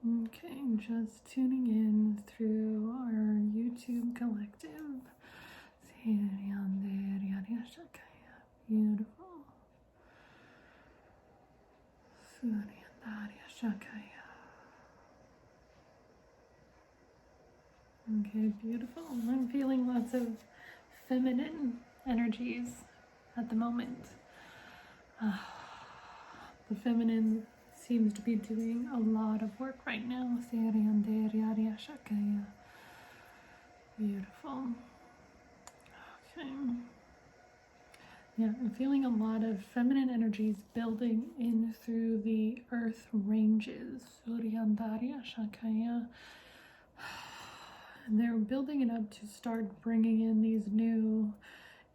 Okay, just tuning in through our YouTube collective. Beautiful. Okay, beautiful. I'm feeling lots of feminine energies at the moment. The feminine seems to be doing a lot of work right now. Beautiful. Okay. Yeah, I'm feeling a lot of feminine energies building in through the earth ranges. And they're building it up to start bringing in these new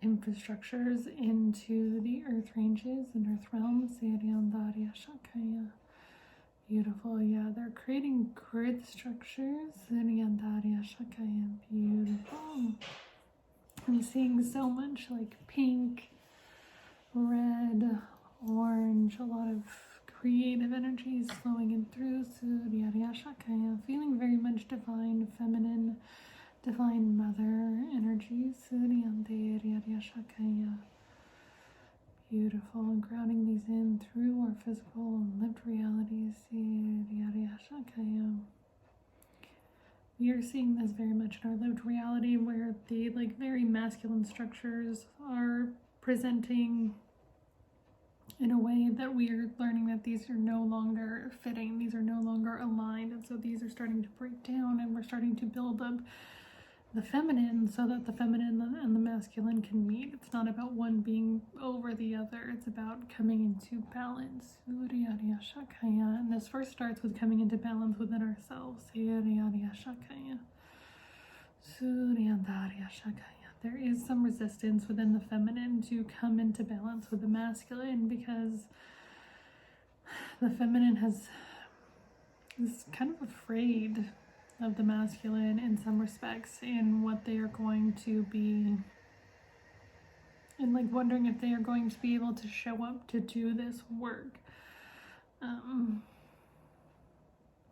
infrastructures into the earth ranges and earth realms. Beautiful. Yeah, they're creating grid structures. Beautiful. I'm seeing so much like pink, red, orange, a lot of creative energies flowing in through. Feeling very much divine, feminine, divine mother energies. Beautiful. Grounding these in through our physical and lived realities. We are seeing this very much in our lived reality, where the like very masculine structures are presenting in a way that we are learning that these are no longer fitting, these are no longer aligned, and so these are starting to break down, and we're starting to build up the feminine so that the feminine and the masculine can meet. It's not about one being over the other, it's about coming into balance. And this first starts with coming into balance within ourselves. There is some resistance within the feminine to come into balance with the masculine, because the feminine is kind of afraid of the masculine in some respects, in what they are going to be, and like wondering if they are going to be able to show up to do this work.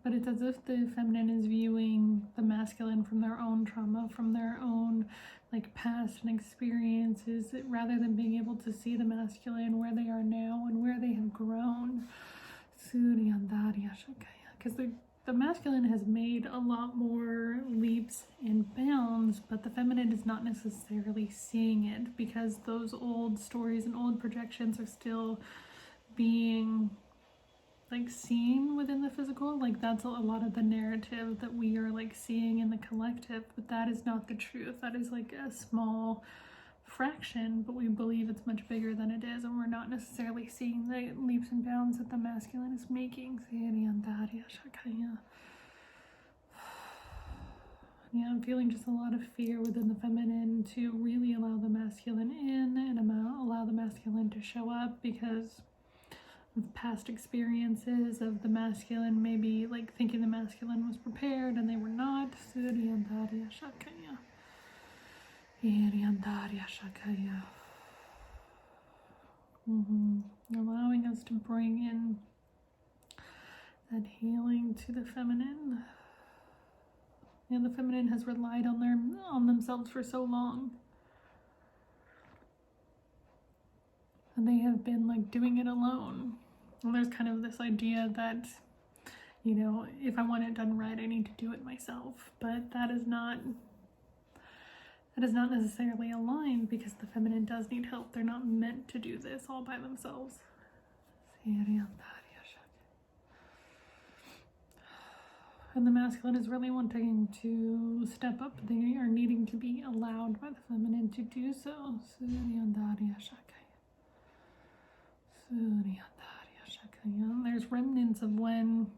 But it's as if the feminine is viewing the masculine from their own trauma, from their own like past and experiences, rather than being able to see the masculine where they are now and where they have grown. Because the masculine has made a lot more leaps and bounds, but the feminine is not necessarily seeing it, because those old stories and old projections are still being like seen within the physical. Like that's a lot of the narrative that we are like seeing in the collective, but that is not the truth. That is like a small fraction, but we believe it's much bigger than it is, and we're not necessarily seeing the leaps and bounds that the masculine is making. Yeah, I'm feeling just a lot of fear within the feminine to really allow the masculine in and allow the masculine to show up, because of past experiences of the masculine maybe like thinking the masculine was prepared and they were not. Allowing us to bring in that healing to the feminine. And the feminine has relied on themselves for so long, and they have been like doing it alone. And there's kind of this idea that, you know, if I want it done right, I need to do it myself. But that is not necessarily aligned, because the feminine does need help. They're not meant to do this all by themselves. And the masculine is really wanting to step up. They are needing to be allowed by the feminine to do so. There's remnants of when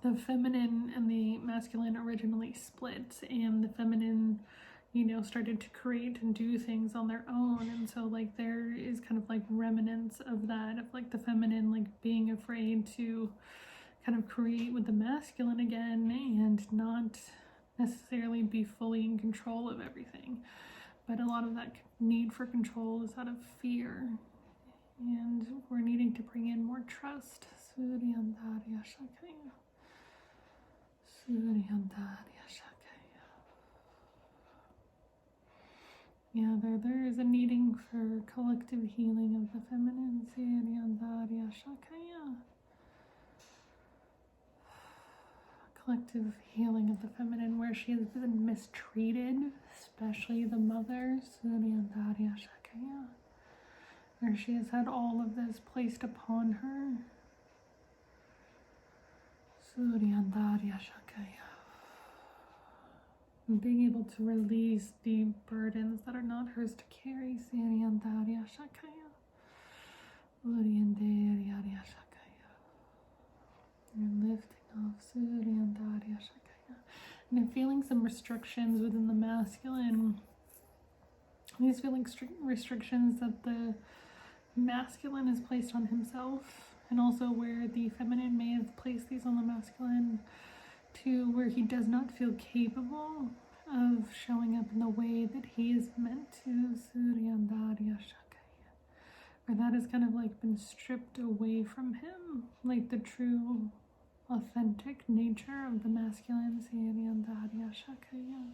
the feminine and the masculine originally split, and the feminine, you know, started to create and do things on their own. And so like there is kind of like remnants of that, of like the feminine like being afraid to kind of create with the masculine again, and not necessarily be fully in control of everything. But a lot of that need for control is out of fear, and we're needing to bring in more trust. Suryandarya Shakaya. Yeah, there is a needing for collective healing of the feminine. Suryandarya Shakaya. Collective healing of the feminine where she has been mistreated, especially the mother, Suryandarya Shakaya, where she has had all of this placed upon her. Suryandarya Shakaya. Being able to release the burdens that are not hers to carry, Suryandarya Shakaya. Uryandarya Shakaya. You're lifting off Suryandarya Shakaya. And I'm feeling some restrictions within the masculine. These feeling restrictions that the masculine has placed on himself, and also where the feminine may have placed these on the masculine, to where he does not feel capable of showing up in the way that he is meant to, Suryandarya Shakaya. Where that has kind of like been stripped away from him, like the true, authentic nature of the masculine, Suryandarya Shakaya.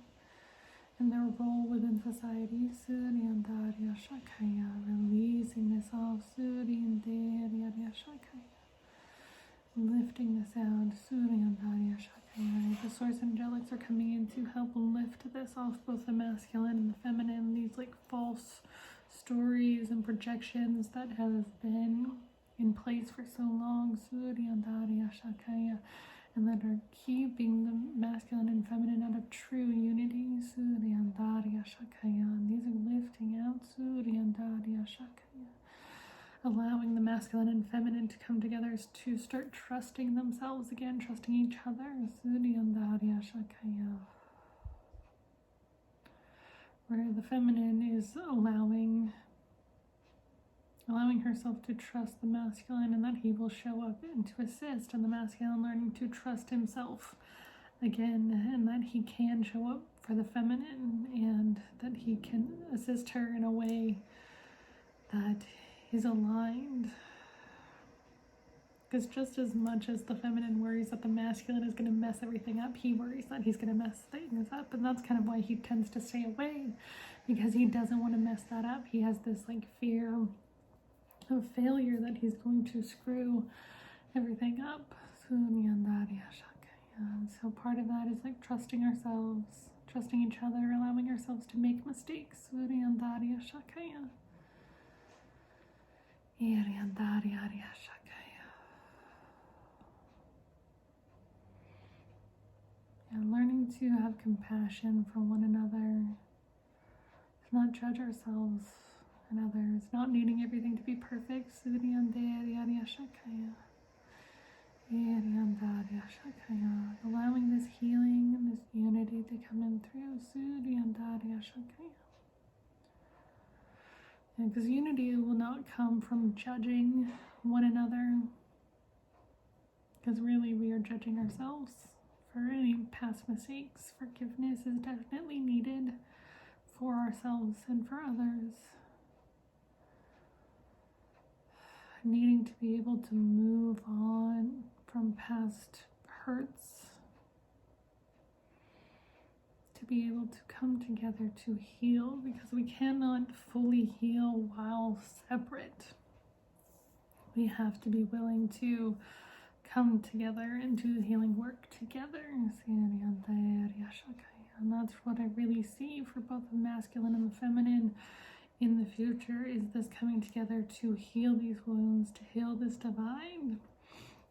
And their role within society, Suryandarya Shakaya, releasing this off, Suryandarya Shakaya, lifting this out, Suryandarya Shakaya. The source angelics are coming in to help lift this off both the masculine and the feminine, these like false stories and projections that have been in place for so long, Suryandarya Shakaya, and that are keeping the masculine and feminine out of true unity, Suryandarya Shakaya. And these are lifting out, Suryandarya Shakaya, allowing the masculine and feminine to come together to start trusting themselves again, trusting each other, Suryandarya Shakaya. Where the feminine is allowing herself to trust the masculine, and that he will show up and to assist, and the masculine learning to trust himself again, and that he can show up for the feminine, and that he can assist her in a way that is aligned. Because just as much as the feminine worries that the masculine is going to mess everything up, he worries that he's going to mess things up, and that's kind of why he tends to stay away, because he doesn't want to mess that up. He has this like fear of failure, that he's going to screw everything up. Suryandarya Shakaya. So part of that is like trusting ourselves, trusting each other, allowing ourselves to make mistakes. Suryandarya Shakaya. Iryandarya Shakaya. And learning to have compassion for one another, to not judge ourselves and others, not needing everything to be perfect. Suryandarya Shakaya. Iryandarya Shakaya. Allowing this healing and this unity to come in through, Suryandarya Shakaya. Because unity will not come from judging one another, because really we are judging ourselves for any past mistakes. Forgiveness is definitely needed for ourselves and for others. Needing to be able to move on from past hurts, to be able to come together to heal, because we cannot fully heal while separate. We have to be willing to come together and do healing work together. And that's what I really see for both the masculine and the feminine in the future, is this coming together to heal these wounds, to heal this divide.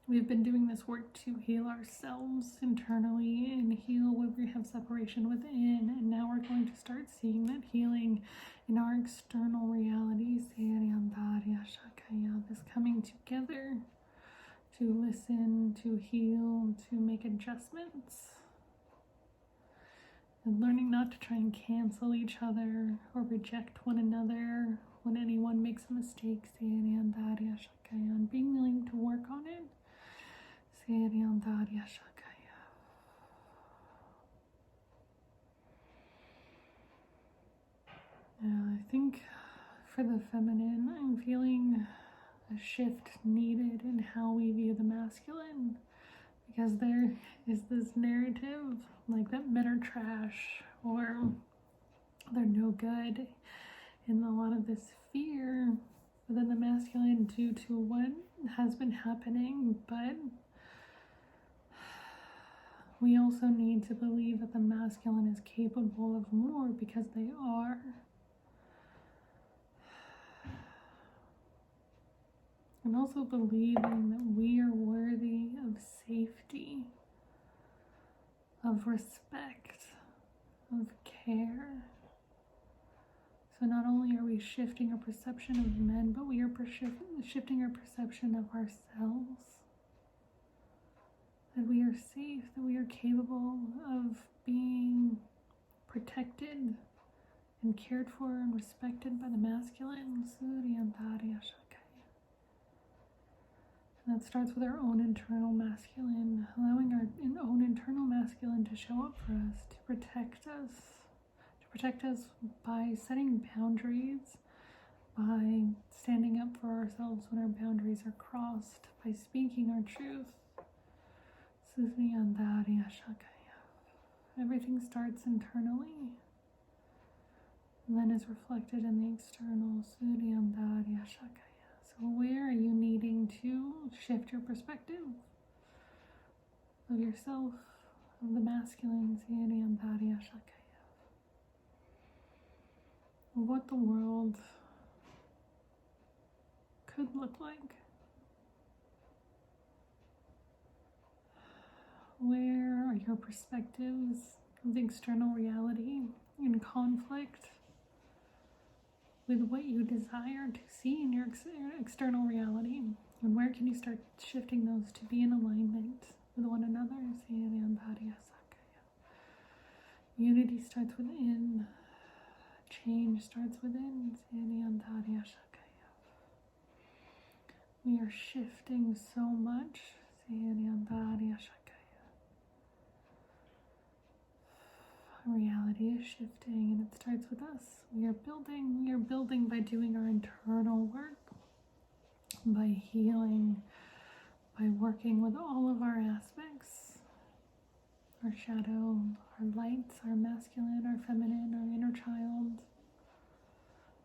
We've been doing this work to heal ourselves internally and heal where we have separation within, and now we're going to start seeing that healing in our external realities. This coming together to listen, to heal, to make adjustments, and learning not to try and cancel each other or reject one another when anyone makes a mistake. And being willing to work on it. I think for the feminine, I'm feeling a shift needed in how we view the masculine, Because there is this narrative like that men are trash or they're no good, and a lot of this fear within the masculine due to what has been happening. But we also need to believe that the masculine is capable of more, because they are. And also believing that we are worthy of safety, of respect, of care. So not only are we shifting our perception of men, but we are shifting our perception of ourselves. That we are safe, that we are capable of being protected and cared for and respected by the masculine. And that starts with our own internal masculine, allowing our own internal masculine to show up for us, to protect us by setting boundaries, by standing up for ourselves when our boundaries are crossed, by speaking our truth. Everything starts internally and then is reflected in the external. So where are you needing to shift your perspective of yourself, of the masculine, of what the world could look like? Where are your perspectives of the external reality in conflict with what you desire to see in your external reality? And where can you start shifting those to be in alignment with one another? Unity starts within. Change starts within. We are shifting so much. Reality is shifting, and it starts with us. We are building by doing our internal work, by healing, by working with all of our aspects, our shadow, our light, our masculine, our feminine, our inner child,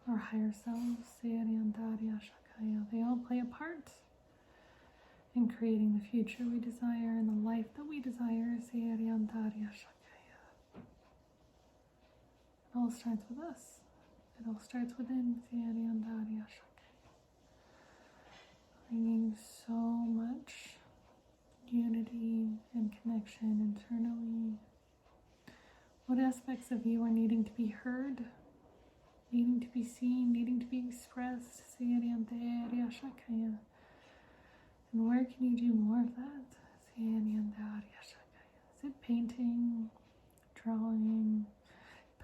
our higher selves. They all play a part in creating the future we desire and the life that we desire. It all starts with us. It all starts within. Bringing so much unity and connection internally. What aspects of you are needing to be heard, needing to be seen, needing to be expressed? And where can you do more of that? Is it painting, drawing,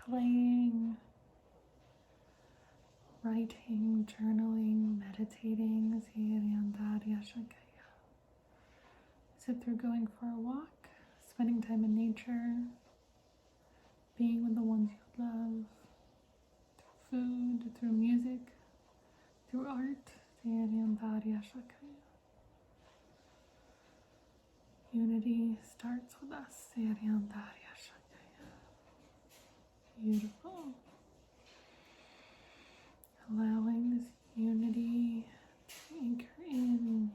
playing, writing, journaling, meditating? Is it through going for a walk, spending time in nature, being with the ones you love, through food, through music, through art? Unity starts with us. Beautiful. Allowing this unity to anchor in,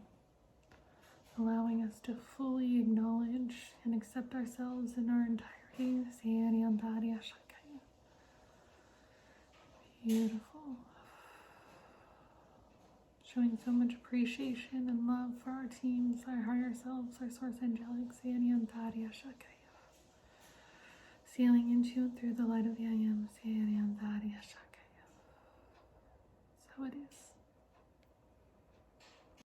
allowing us to fully acknowledge and accept ourselves in our entirety. Beautiful. Showing so much appreciation and love for our teams, our higher selves, our source angelic. Sealing into and through the light of the I Am. So it is.